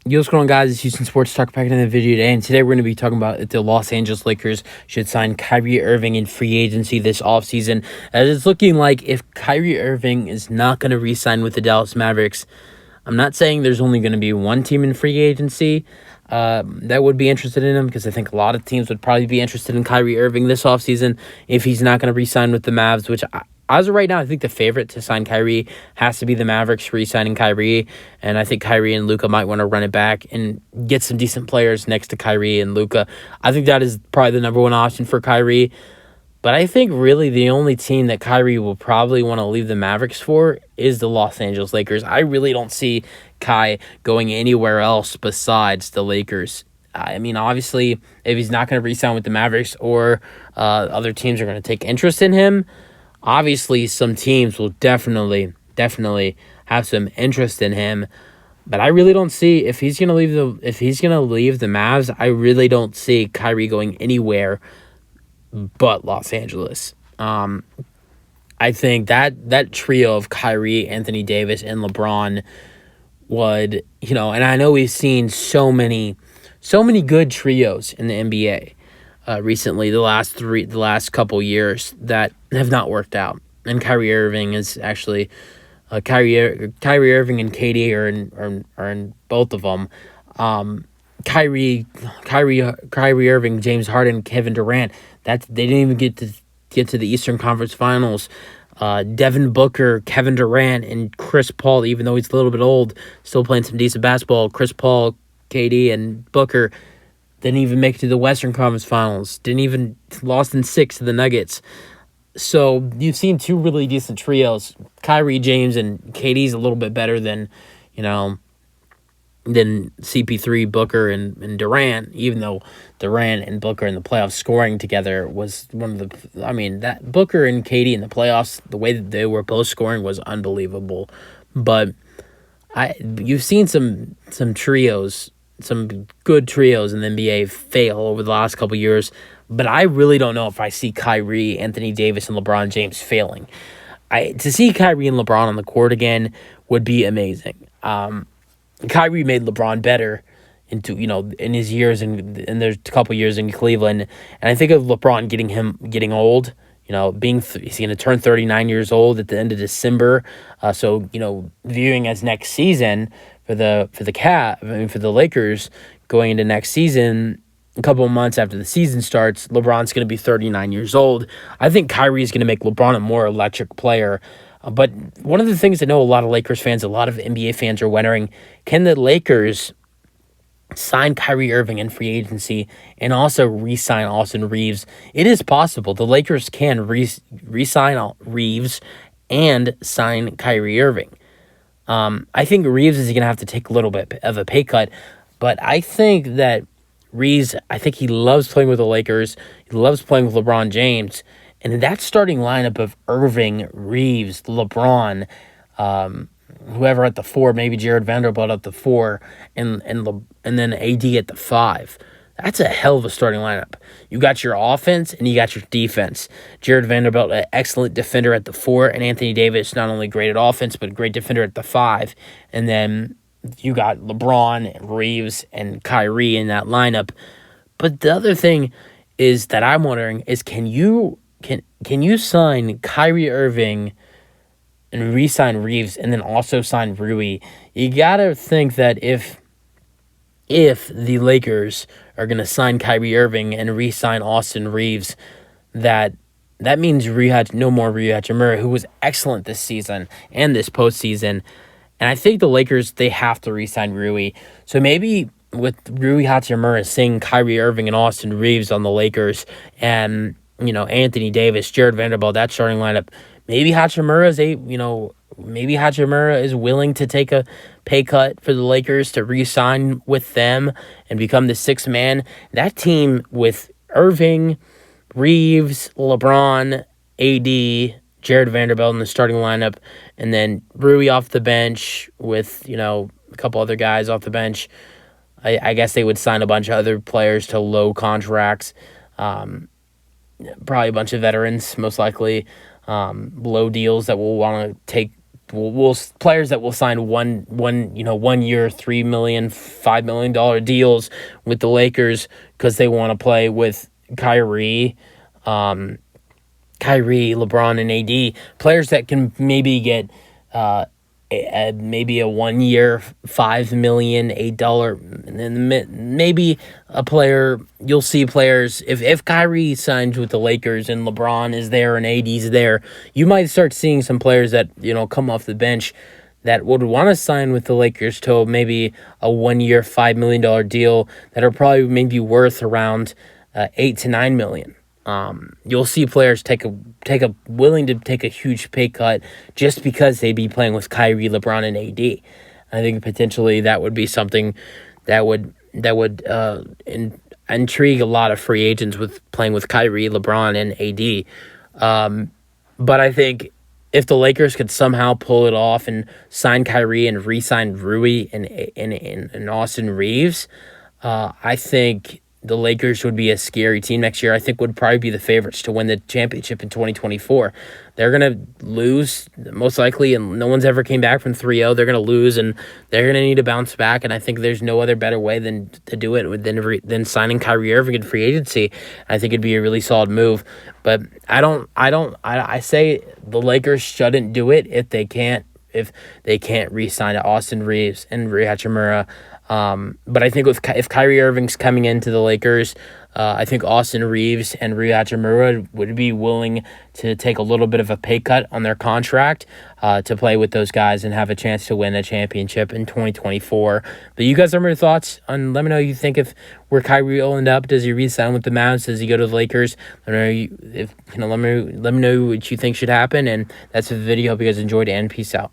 What's going on, guys? It's Houston Sports Talk back in the video today, and today we're going to be talking about if the Los Angeles Lakers should sign Kyrie Irving in free agency this offseason. As it's looking like if Kyrie Irving is not going to re-sign with the Dallas Mavericks, I'm not saying there's only going to be one team in free agency that would be interested in him, because I think a lot of teams would probably be interested in Kyrie Irving this offseason if he's not going to re-sign with the Mavs, which as of right now, I think the favorite to sign Kyrie has to be the Mavericks re-signing Kyrie, and I think Kyrie and Luka might want to run it back and get some decent players next to Kyrie and Luka. I think that is probably the number one option for Kyrie, but I think really the only team that Kyrie will probably want to leave the Mavericks for is the Los Angeles Lakers. I really don't see Kai going anywhere else besides the Lakers. I mean, obviously, if he's not going to re-sign with the Mavericks or other teams are going to take interest in him, obviously, some teams will definitely have some interest in him, but I really don't see if he's gonna leave the Mavs. I really don't see Kyrie going anywhere but Los Angeles. I think that trio of Kyrie, Anthony Davis, and LeBron would, and I know we've seen so many good trios in the NBA. Recently, the last couple years that have not worked out, and Kyrie Irving is actually Kyrie Irving and KD are in both of them. Kyrie Irving, James Harden, Kevin Durant. They didn't even get to the Eastern Conference Finals. Devin Booker, Kevin Durant, and Chris Paul. Even though he's a little bit old, still playing some decent basketball. Chris Paul, KD, and Booker didn't even make it to the Western Conference Finals. Didn't even lost in 6 to the Nuggets. So you've seen two really decent trios. Kyrie, James, and KD's a little bit better than CP3, Booker, and Durant. Even though Durant and Booker in the playoffs scoring together was one of the. I mean, that Booker and KD in the playoffs, the way that they were both scoring was unbelievable. But you've seen some trios. Some good trios in the NBA fail over the last couple years, but I really don't know if I see Kyrie, Anthony Davis, and LeBron James failing. To see Kyrie and LeBron on the court again would be amazing. Kyrie made LeBron better in his years and there's a couple years in Cleveland, and I think of LeBron getting old. He's going to turn 39 years old at the end of December. So viewing as next season for the Lakers going into next season, a couple of months after the season starts, LeBron's going to be 39 years old. I think Kyrie is going to make LeBron a more electric player. But one of the things I know a lot of Lakers fans, a lot of NBA fans are wondering, can the Lakers sign Kyrie Irving in free agency and also re-sign Austin Reeves? It is possible. The Lakers can re-sign Reeves and sign Kyrie Irving. I think Reeves is going to have to take a little bit of a pay cut, but I think that Reeves, I think he loves playing with the Lakers. He loves playing with LeBron James. And in that starting lineup of Irving, Reeves, LeBron, whoever at the 4, maybe Jared Vanderbilt at the 4, and then AD at the 5. That's a hell of a starting lineup. You got your offense and you got your defense. Jared Vanderbilt, an excellent defender at the 4, and Anthony Davis, not only great at offense, but a great defender at the 5. And then you got LeBron, Reeves, and Kyrie in that lineup. But the other thing is that I'm wondering is can you sign Kyrie Irving and re-sign Reeves and then also sign Rui? You gotta think that if the Lakers are gonna sign Kyrie Irving and re-sign Austin Reeves, that means no more Rui Hachimura, who was excellent this season and this postseason. And I think the Lakers, they have to re-sign Rui. So maybe with Rui Hachimura seeing Kyrie Irving and Austin Reeves on the Lakers and Anthony Davis, Jared Vanderbilt, that starting lineup, maybe Hachimura is willing to take a pay cut for the Lakers to re-sign with them and become the 6th man. That team with Irving, Reeves, LeBron, AD, Jared Vanderbilt in the starting lineup, and then Rui off the bench with, a couple other guys off the bench. I guess they would sign a bunch of other players to low contracts. Probably a bunch of veterans, most likely, low deals that will want to players that will sign 1 year $3 million, $5 million deals with the Lakers because they want to play with Kyrie, LeBron, and AD. Players that can maybe get maybe a 1 year $5 million, $8, and then maybe a player. You'll see players if Kyrie signs with the Lakers and LeBron is there and AD's there, you might start seeing some players that come off the bench that would want to sign with the Lakers to maybe a 1 year $5 million deal that are probably maybe worth around $8 to $9 million. You'll see players willing to take a huge pay cut just because they'd be playing with Kyrie, LeBron, and AD. I think potentially that would be something that would intrigue a lot of free agents with playing with Kyrie, LeBron, and AD. But I think if the Lakers could somehow pull it off and sign Kyrie and re-sign Rui and Austin Reeves, I think the Lakers would be a scary team next year. I think would probably be the favorites to win the championship in 2024. They're going to lose, most likely, and no one's ever came back from 3-0. They're going to lose, and they're going to need to bounce back, and I think there's no other better way than to do it than signing Kyrie Irving in free agency. I think it'd be a really solid move, but I say the Lakers shouldn't do it if they can't re-sign Austin Reeves and Rui Hachimura. But I think if Kyrie Irving's coming into the Lakers, I think Austin Reeves and Rui Hachimura would be willing to take a little bit of a pay cut on their contract to play with those guys and have a chance to win a championship in 2024. But you guys have your thoughts on? Let me know what you think where Kyrie will end up. Does he re-sign with the Mavs? Does he go to the Lakers? Let me know what you think should happen. And that's the video. Hope you guys enjoyed, and peace out.